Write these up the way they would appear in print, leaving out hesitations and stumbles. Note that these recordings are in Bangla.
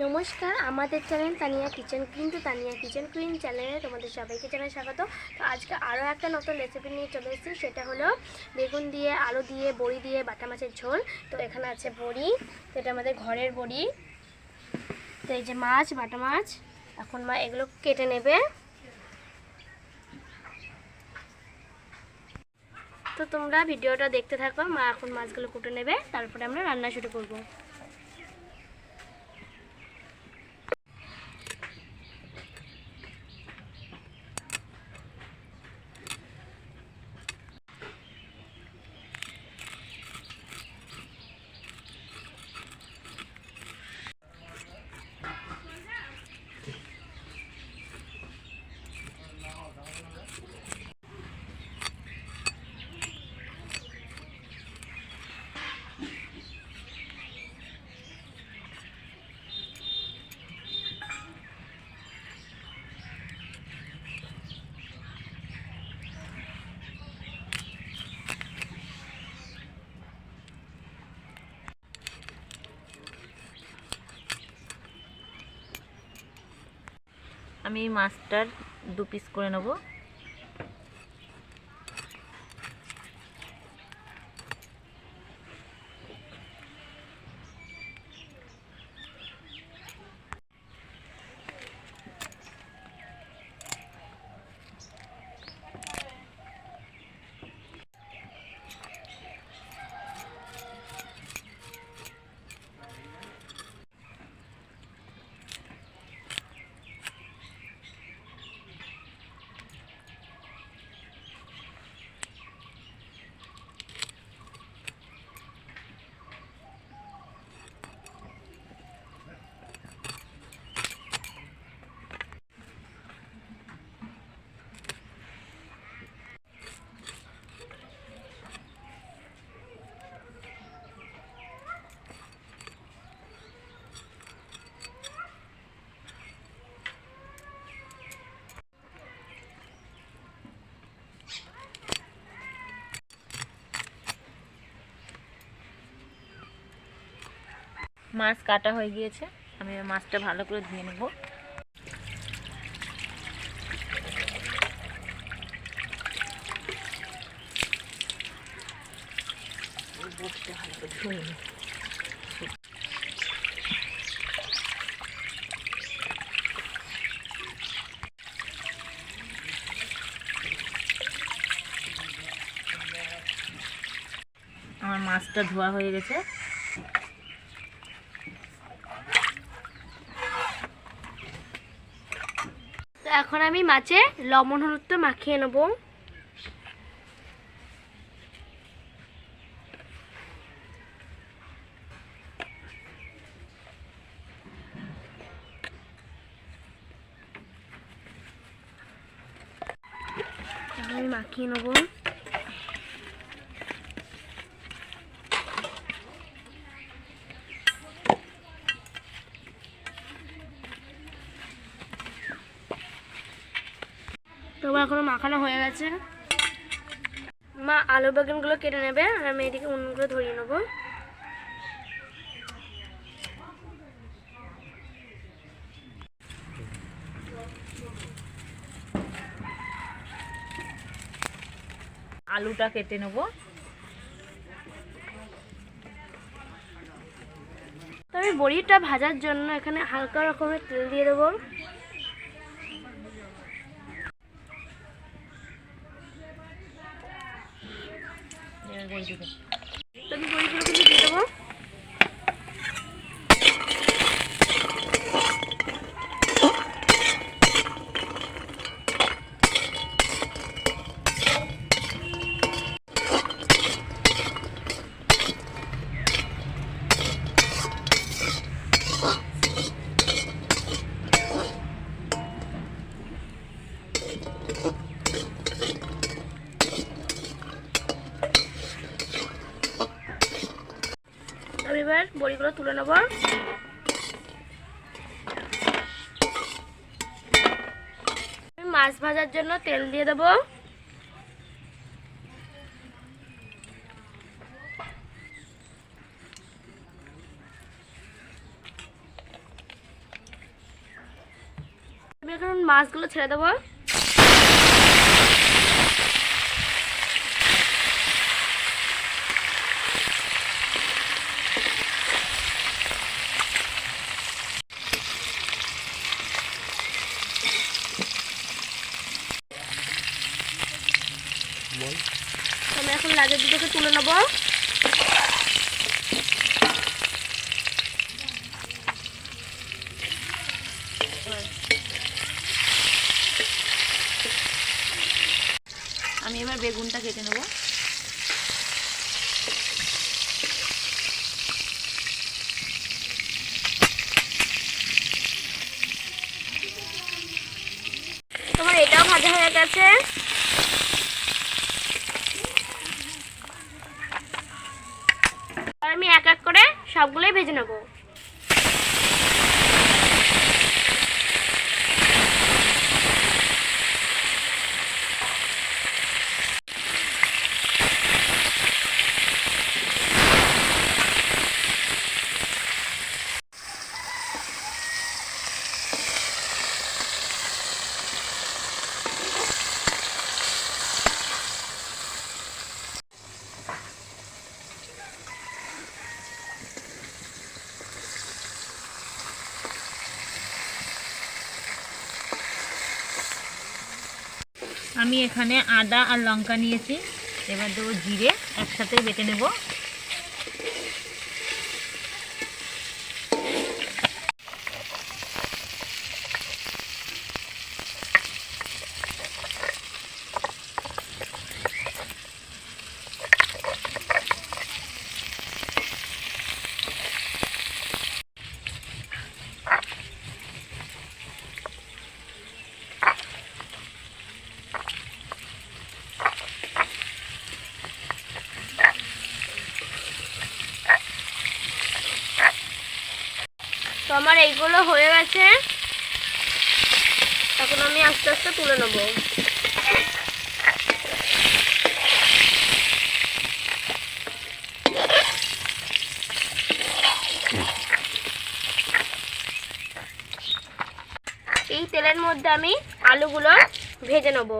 নমস্কার, আমাদের চ্যানেল তানিয়া কিচেন কুইন। তো তানিয়া কিচেন কুইন চ্যানেলে তোমাদের সবাইকে জানাই স্বাগত। তো আজকে আরও একটা নতুন রেসিপি নিয়ে চলে এসেছি, সেটা হলো বেগুন দিয়ে, আলু দিয়ে, বড়ি দিয়ে বাটা মাছের ঝোল। তো এখানে আছে বড়ি, তো এটা আমাদের ঘরের বড়ি। তো এই যে মাছ, বাটা মাছ, এখন মা এগুলো কেটে নেবে। তো তোমরা ভিডিওটা দেখতে থাকো, মা এখন মাছগুলো কুটে নেবে, তারপরে আমরা রান্না শুরু করবো। আমি এই মাছটার 2 পিস করে নেব। মাছ কাটা হয়ে গিয়েছে, আমি মাছটা ভালো করে ধুয়ে নেব। ভালো করে ধুয়ে নেব। আমার মাছটা ধোয়া হয়ে গেছে। তো এখন আমি মাছে লবণ হলুদ মাখিয়ে নেব। আমি মাখিয়ে নেব। তোমার এখনো মাখানো হয়ে গেছে। মা আলু বেগুনগুলো কেটে নেবে, আর আমি এদিকে উনুনগুলো ধরিয়ে নেবো। আলুটা কেটে নেব। তো আমি বড়িটা ভাজার জন্য এখানে হালকা রকমের তেল দিয়ে দেবো। তো আমি বড়িগুলো কিন্তু দিয়ে দেবো। আমি এবার বড়িগুলো তুলে নেব। মাছ ভাজার জন্য তেল দিয়ে দেবো। আমি এখন মাছগুলো ছেড়ে দেবো। আমি এখন লাগের দুটোকে তুলে নেবো। আমি এবার বেগুনটা কেটে নেব। তোমার এটাও ভাজা হয়ে গেছে। আর আমি এক এক করে সবগুলোই ভেজে নেব। আমি এখানে আদা আর লঙ্কা নিয়েছি, এবার দেবো জিরে, একসাথে বেটে নেব। তো আমার এইগুলো হয়ে গেছে, এখন আমি আস্তে আস্তে তুলে নেব। এই তেলের মধ্যে আমি আলুগুলো ভেজে নেব।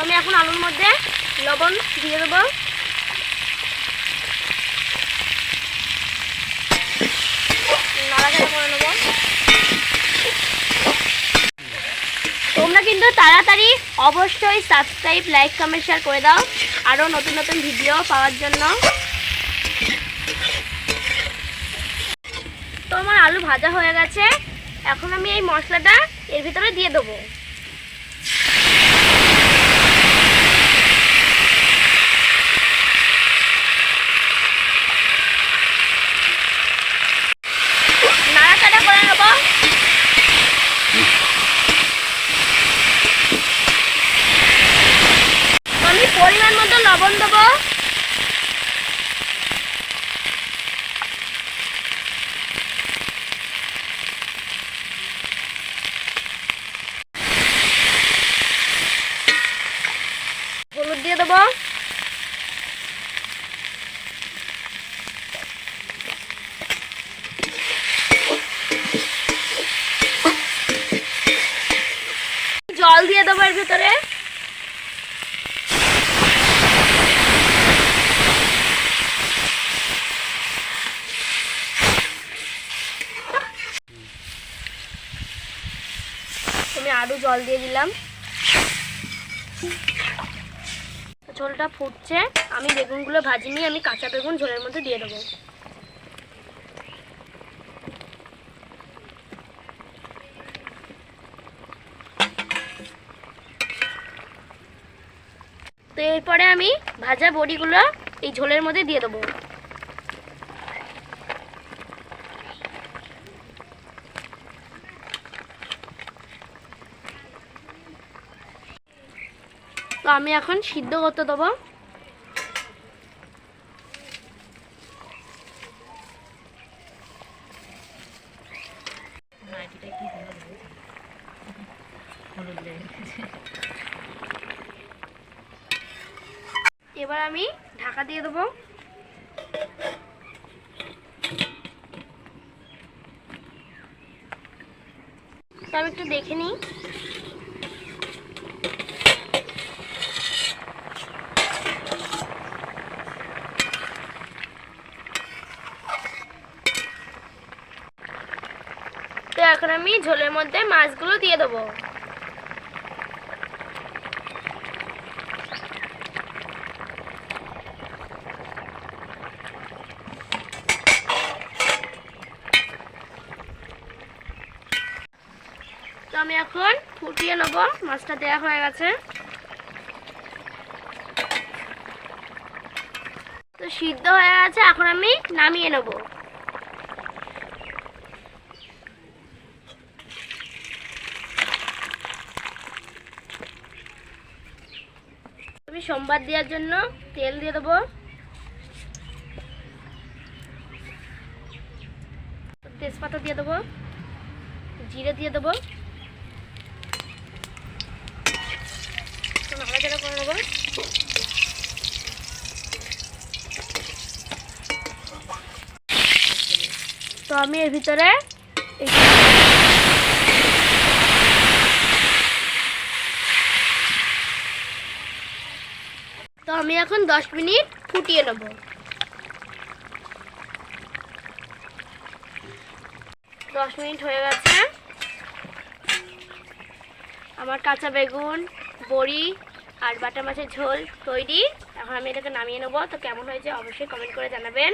তো আমি এখন আলুর মধ্যে লবণ দিয়ে দেবো। নাড়াচাড়া করে নেব। তোমরা কিন্তু তাড়াতাড়ি অবশ্যই সাবস্ক্রাইব, লাইক, কমেন্ট, শেয়ার করে দাও আরও নতুন নতুন ভিডিও পাওয়ার জন্য। তো আমার আলু ভাজা হয়ে গেছে, এখন আমি এই মশলাটা এর ভিতরে দিয়ে দেবো। নাড়াচাড়া করে নেব। আমি পরিমাণ মতো লবণ দেবো। হলুদ দিয়ে দেবো। জল দিয়ে দেবো এর ভিতরে। আমি আরো জল দিয়ে দিলাম। ঝোলটা ফুটছে, আমি বেগুনগুলো ভাজি নিয়ে আমি কাঁচা বেগুন ঝোলের মধ্যে দিয়ে দেবো। তো এরপরে আমি ভাজা বড়িগুলো এই ঝোলের মধ্যে দিয়ে দেবো। তো আমি এখন সিদ্ধ করতে দেবো। বদলে গেছে। এবার আমি ঢাকা দিয়ে দেবো। তো আমি একটু দেখে নিই। তো এখন আমি ঝোলের মধ্যে মাছগুলো দিয়ে দেবো। তো আমি এখন ফুটিয়ে নেব। মাছটা দেওয়া হয়ে গেছে। তো সিদ্ধ হয়ে গেছে, এখন আমি নামিয়ে নেব। আমি সোমবার দেওয়ার জন্য তেল দিয়ে দেবো। তেজপাতা দিয়ে দেবো, জিরে দিয়ে দেবো, নাড়াচাড়া করে নেবো। তো আমি এর ভিতরে তো আমি এখন 10 মিনিট ফুটিয়ে নেব। 10 মিনিট হয়ে গেছে। আমার কাঁচা বেগুন, বড়ি আর বাটা মাছের ঝোল তৈরি। এখন আমি এটাকে নামিয়ে নেব। তো কেমন হয়েছে অবশ্যই কমেন্ট করে জানাবেন।